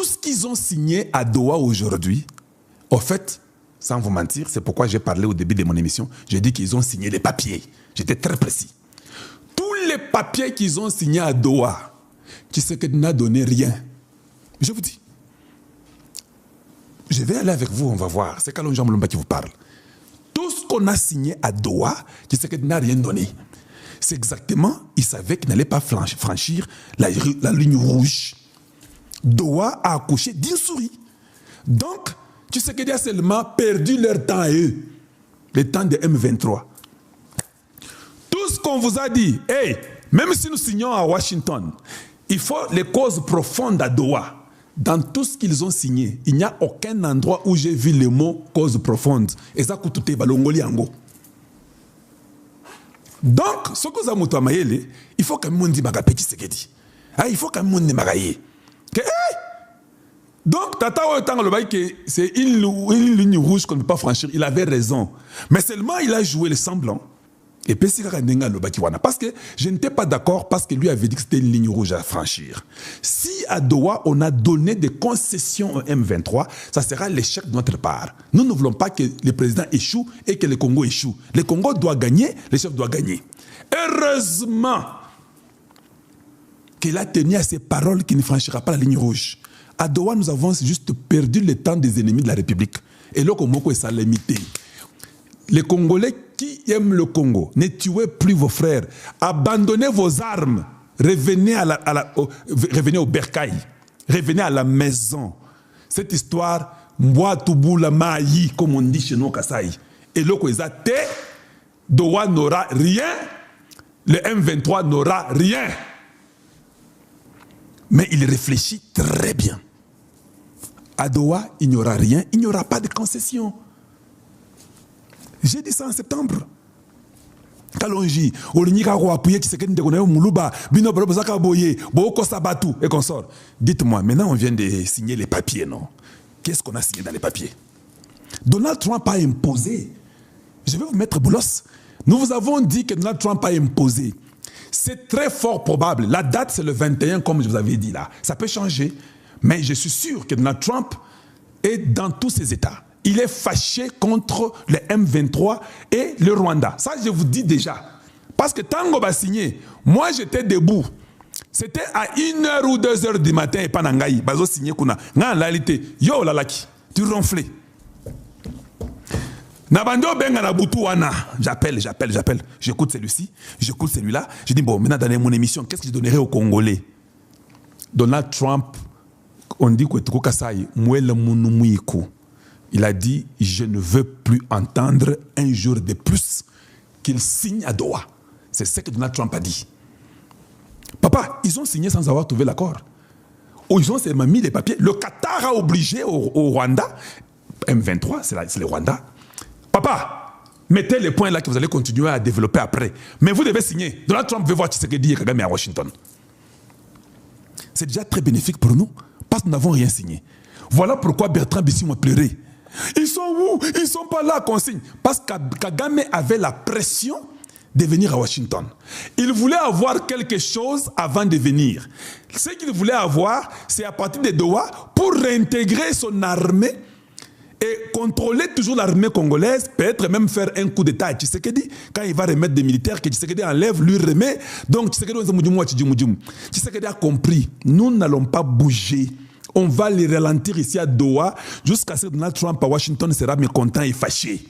ce qu'ils ont signé à Doha aujourd'hui, au fait, sans vous mentir, c'est pourquoi j'ai parlé au début de mon émission, j'ai dit qu'ils ont signé les papiers. J'étais très précis. Tous les papiers qu'ils ont signés à Doha, Tshisekedi n'a donné rien. Je vous dis. Je vais aller avec vous, on va voir. C'est Kalonji Mulumba qui vous parle. Tout ce qu'on a signé à Doha, Tshisekedi n'a rien donné. C'est exactement, il savait qu'il n'allait pas franchir la ligne rouge. Doha a accouché d'une souris. Donc, Tshisekedi a seulement perdu leur temps à eux, le temps de M23. Tout ce qu'on vous a dit, hey, même si nous signons à Washington, il faut les causes profondes à Doha. Dans tout ce qu'ils ont signé, il n'y a aucun endroit où j'ai vu le mot cause profonde. Et ça coûte tout balongoli ango. Donc, ce que vous avez dit, il faut que monde dise Tshisekedi. Il faut que monde dise donc, Tata c'est une ligne rouge qu'on ne peut pas franchir. Il avait raison. Mais seulement, il a joué le semblant. Et puis, parce que je n'étais pas d'accord parce que lui avait dit que c'était une ligne rouge à franchir. Si à Doha, on a donné des concessions au M23, ça sera l'échec de notre part. Nous ne voulons pas que le président échoue et que le Congo échoue. Le Congo doit gagner, le chef doit gagner. Heureusement qu'il a tenu à ses paroles qu'il ne franchira pas la ligne rouge. À Doha, nous avons juste perdu le temps des ennemis de la République. Et le Congo est sa limité. Les Congolais qui aiment le Congo, ne tuez plus vos frères. Abandonnez vos armes. Revenez, revenez au bercail. Revenez à la maison. Cette histoire, Mboa Touboula Maï, comme on dit chez nous, Kasaï. Et le Kouezate, Doha n'aura rien. Le M23 n'aura rien. Mais il réfléchit très bien. À Doha, il n'y aura rien, il n'y aura pas de concession. J'ai dit ça en septembre. Kalonji, et consort. Dites-moi, maintenant on vient de signer les papiers, non? Qu'est-ce qu'on a signé dans les papiers? Donald Trump a imposé. Je vais vous mettre boulos. Nous vous avons dit que Donald Trump a imposé. C'est très fort probable. La date, c'est le 21, comme je vous avais dit là. Ça peut changer. Mais je suis sûr que Donald Trump est dans tous ses États. Il est fâché contre le M23 et le Rwanda. Ça, je vous dis déjà. Parce que Tango va signer. Moi, j'étais debout. C'était à 1h ou 2h du matin et Panangaï. Bazo signé Kuna. Nga en réalité, yo lalaki. Tu ronflais. Nabando benga na butu wana. J'appelle. J'écoute celui-ci, j'écoute celui-là. Je dis, bon, maintenant dans mon émission, qu'est-ce que je donnerais aux Congolais? Donald Trump, on dit que il a dit, je ne veux plus entendre un jour de plus qu'il signe à Doha. C'est ce que Donald Trump a dit. Papa, ils ont signé sans avoir trouvé l'accord. Ou ils ont seulement mis les papiers. Le Qatar a obligé au Rwanda, M23, c'est le Rwanda. Papa, mettez les points là que vous allez continuer à développer après. Mais vous devez signer. Donald Trump veut voir Tshisekedi et Kagame à Washington. C'est déjà très bénéfique pour nous parce que nous n'avons rien signé. Voilà pourquoi Bertrand Bissiou a pleuré. Ils sont où? Ils ne sont pas là qu'on signe. Parce que Kagame avait la pression de venir à Washington. Il voulait avoir quelque chose avant de venir. Ce qu'il voulait avoir, c'est à partir de Doha pour réintégrer son armée et contrôler toujours l'armée congolaise, peut-être même faire un coup d'État à Tshisekedi. Quand il va remettre des militaires que Tshisekedi enlève, lui remet. Donc Tshisekedi a compris, nous n'allons pas bouger. On va les ralentir ici à Doha jusqu'à ce que Donald Trump à Washington sera mécontent et fâché.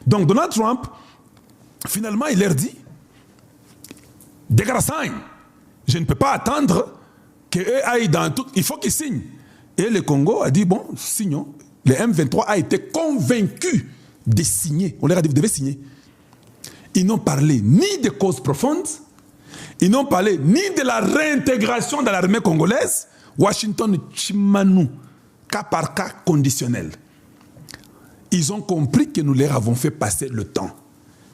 Donc Donald Trump, finalement, il leur dit, dégrassant, je ne peux pas attendre qu'eux aillent dans tout, il faut qu'ils signent. Et le Congo a dit, bon, signons. Le M23 a été convaincu de signer. On leur a dit, vous devez signer. Ils n'ont parlé ni de causes profondes, ils n'ont parlé ni de la réintégration de l'armée congolaise. Washington, Chimanou, cas par cas conditionnel. Ils ont compris que nous leur avons fait passer le temps.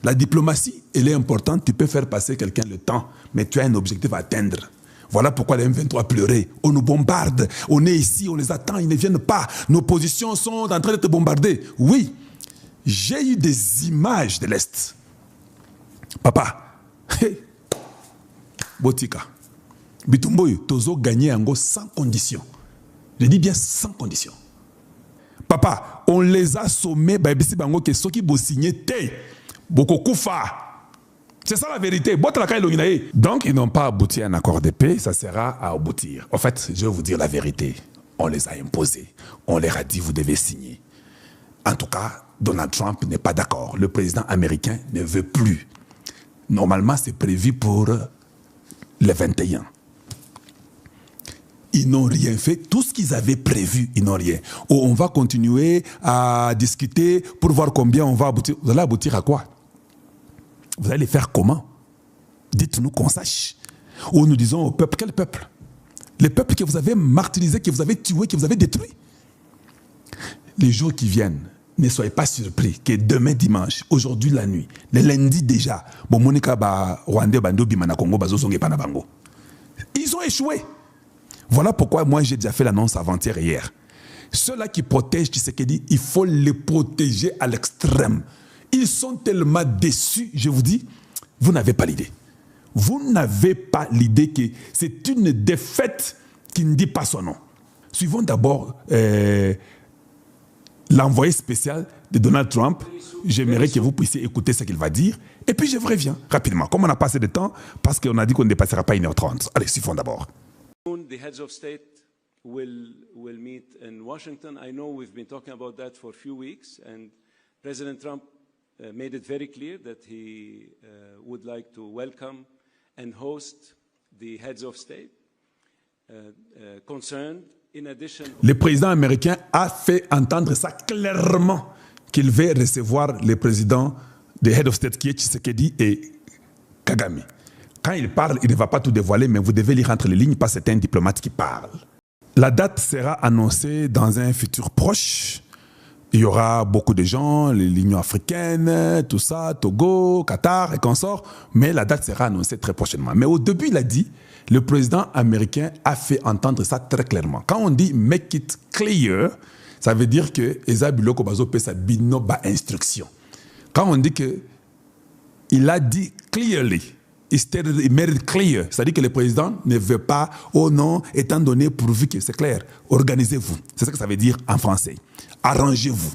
La diplomatie, elle est importante. Tu peux faire passer quelqu'un le temps, mais tu as un objectif à atteindre. Voilà pourquoi les M23 pleuraient. On nous bombarde, on est ici, on les attend, ils ne viennent pas. Nos positions sont en train d'être bombardées. Oui, j'ai eu des images de l'Est. Papa, hey, Botika, Bitumboyo, Tozo gagné Ango sans condition. Je dis bien sans condition. Papa, on les a sommés, que ceux qui vont signer, c'est ça la vérité. Donc, ils n'ont pas abouti à un accord de paix, ça sera à aboutir. En fait, je vais vous dire la vérité. On les a imposés. On leur a dit, vous devez signer. En tout cas, Donald Trump n'est pas d'accord. Le président américain ne veut plus. Normalement, c'est prévu pour le 21. Ils n'ont rien fait. Tout ce qu'ils avaient prévu, ils n'ont rien. On va continuer à discuter pour voir combien on va aboutir. Vous allez aboutir à quoi? Vous allez faire comment? Dites-nous qu'on sache. Ou nous disons au peuple, quel peuple? Les peuples que vous avez martyrisés, que vous avez tués, que vous avez détruits. Les jours qui viennent, ne soyez pas surpris que demain dimanche, aujourd'hui la nuit, le lundi déjà, ils ont échoué. Voilà pourquoi moi j'ai déjà fait l'annonce avant-hier et hier. Ceux-là qui protègent Tshisekedi, il faut les protéger à l'extrême. Ils sont tellement déçus, je vous dis, vous n'avez pas l'idée. Vous n'avez pas l'idée que c'est une défaite qui ne dit pas son nom. Suivons d'abord l'envoyé spécial de Donald Trump. J'aimerais que vous puissiez écouter ce qu'il va dire. Et puis je vous reviens rapidement. Comme on a passé de temps, parce qu'on a dit qu'on ne dépassera pas 1h30. Allez, suivons d'abord. The heads of state will meet in Washington. I know we've been talking about that for a few weeks, and President Trump made it very clear that he would like to welcome and host the heads of state concerned. In addition, le président américain a fait entendre ça clairement, qu'il veut recevoir les présidents des heads of state qui est Tshisekedi et Kagame. Quand il parle, il ne va pas tout dévoiler, mais vous devez lire entre les lignes, parce que c'est un diplomate qui parle. La date sera annoncée dans un futur proche. Il y aura beaucoup de gens, l'Union africaine, tout ça, Togo, Qatar et consorts, mais la date sera annoncée très prochainement. Mais au début, il a dit, le président américain a fait entendre ça très clairement. Quand on dit « make it clear », ça veut dire que Eza Biloko Bazo peut sa binoba instruction. Quand on dit que il a dit « clearly », il made it clear, c'est-à-dire que le président ne veut pas, oh non, étant donné pourvu que c'est clair, organisez-vous. C'est ça que ça veut dire en français. Arrangez-vous.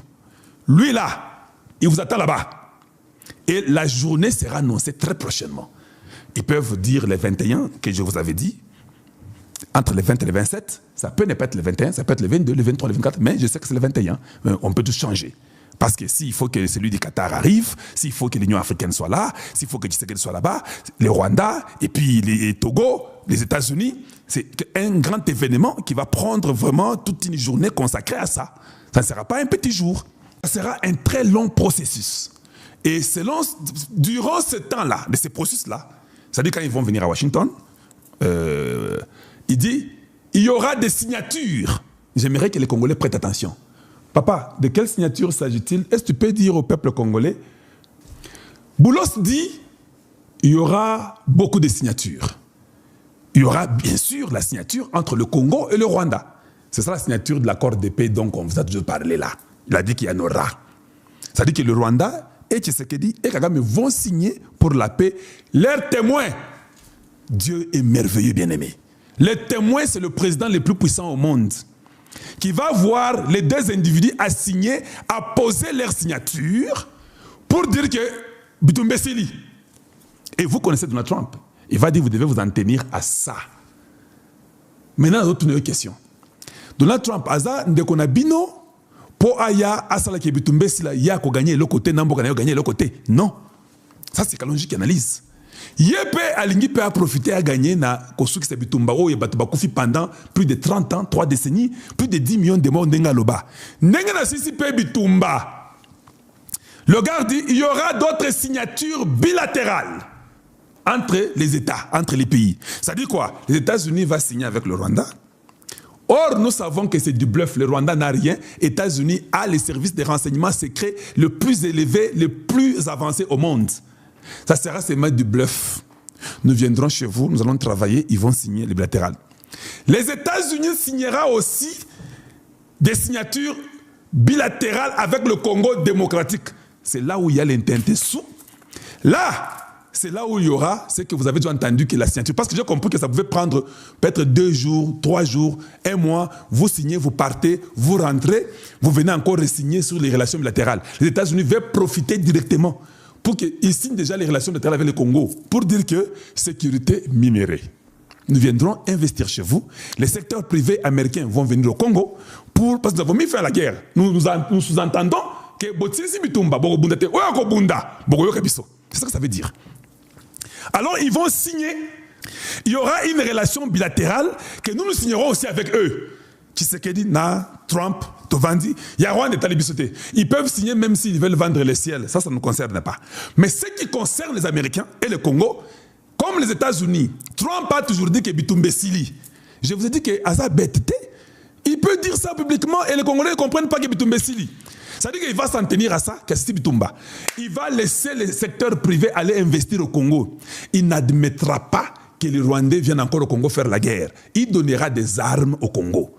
Lui là, il vous attend là-bas. Et la journée sera annoncée très prochainement. Ils peuvent dire le 21, que je vous avais dit, entre le 20 et le 27, ça peut ne pas être le 21, ça peut être le 22, le 23, le 24, mais je sais que c'est le 21. On peut tout changer. Parce que s'il faut que celui du Qatar arrive, s'il faut que l'Union africaine soit là, s'il faut que Tshisekedi soit là-bas, le Rwanda, et puis les Togo, les États-Unis, c'est un grand événement qui va prendre vraiment toute une journée consacrée à ça. Ça ne sera pas un petit jour. Ça sera un très long processus. Et durant ce temps-là, de ce processus-là, c'est-à-dire quand ils vont venir à Washington, il dit, il y aura des signatures. J'aimerais que les Congolais prêtent attention. Papa, de quelle signature s'agit-il? Est-ce que tu peux dire au peuple congolais? Boulos dit, il y aura beaucoup de signatures. Il y aura bien sûr la signature entre le Congo et le Rwanda. C'est ça la signature de l'accord de paix dont on vous a toujours parlé là. Il a dit qu'il y en aura. Ça dit que le Rwanda et Tshisekedi et Kagame vont signer pour la paix. Leurs témoins, Dieu est merveilleux, bien-aimé. Le témoin, c'est le président le plus puissant au monde, qui va voir les deux individus à signer, à poser leur signature pour dire que Bitumbe Sili. Et vous connaissez Donald Trump. Il va dire, vous devez vous en tenir à ça. Maintenant, une autre question. Donald Trump, Aza, Ndekonabino, pour Aya, Asala qui Bitumbe Sila, ya ko gagner le côté, Nambo Kanayo gagner le côté. Non. Ça, c'est Kalonji qui analyse. Yepe Alingi peut profiter à gagner na Kosuki Sebitumba ou Yebatubakufi pendant plus de 30 ans, 3 décennies, plus de 10 millions de morts Ndenga Loba. Ndenga na Sisi Pe Bitumba. Le gars dit il y aura d'autres signatures bilatérales entre les États, entre les pays. Ça dit quoi? Les États-Unis vont signer avec le Rwanda. Or, nous savons que c'est du bluff. Le Rwanda n'a rien. Les États-Unis a les services de renseignement secrets le plus élevé, le plus avancé au monde. Ça sera seulement du bluff. Nous viendrons chez vous, nous allons travailler, ils vont signer les bilatérales. Les États-Unis signera aussi des signatures bilatérales avec le Congo démocratique. C'est là où il y a l'intérêt sous. Là, c'est là où il y aura ce que vous avez déjà entendu, que la signature. Parce que j'ai compris que ça pouvait prendre peut-être 2 jours, 3 jours, 1 mois. Vous signez, vous partez, vous rentrez, vous venez encore re-signer sur les relations bilatérales. Les États-Unis veulent profiter directement pour qu'ils signent déjà les relations bilatérales avec le Congo, pour dire que sécurité minérée. Nous viendrons investir chez vous. Les secteurs privés américains vont venir au Congo parce que nous avons mis fin à la guerre. Nous sous-entendons que c'est ça que ça veut dire. Alors ils vont signer. Il y aura une relation bilatérale que nous signerons aussi avec eux. Tshisekedi, Trump, Tovandi, il y a rien de talibisoté. Ils peuvent signer même s'ils veulent vendre le ciel. Ça ne nous concerne pas. Mais ce qui concerne les Américains et le Congo, comme les États-Unis, Trump a toujours dit que Bitumbe Sili. Je vous ai dit que Asa Bette, il peut dire ça publiquement et les Congolais ne comprennent pas que Bitumbe Sili. Ça veut dire qu'il va s'en tenir à ça, qu'est-ce que Bitumba. Il va laisser le secteur privé aller investir au Congo. Il n'admettra pas que les Rwandais viennent encore au Congo faire la guerre. Il donnera des armes au Congo.